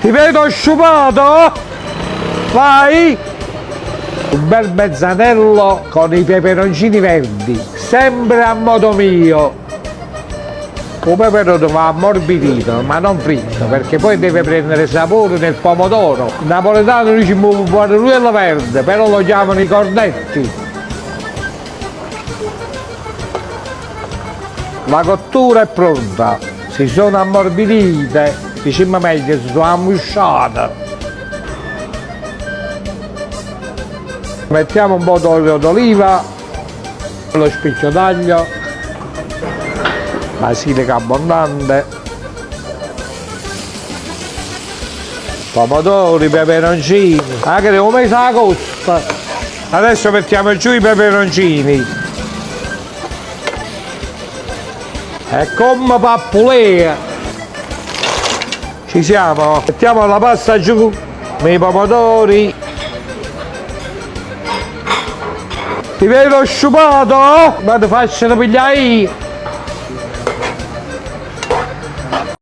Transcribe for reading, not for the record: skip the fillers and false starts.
Ti vedo sciupato? Vai! Un bel mezzanello con i peperoncini verdi, sempre a modo mio. Un peperone va ammorbidito, ma non fritto, perché poi deve prendere sapore nel pomodoro. Il napoletano dice pomodoro verde, però lo chiamano i cornetti. La cottura è pronta, si sono ammorbidite, diciamo meglio, si sono ammusciate. Mettiamo un po' d'olio d'oliva, lo spicchio d'aglio, basilico abbondante, pomodori, peperoncini, anche devo mettere la costa. Adesso mettiamo giù i peperoncini. E come pappulea. Ci siamo. Mettiamo la pasta giù, i pomodori. Ti vedo sciupato? Ma ti faccio pigliare io.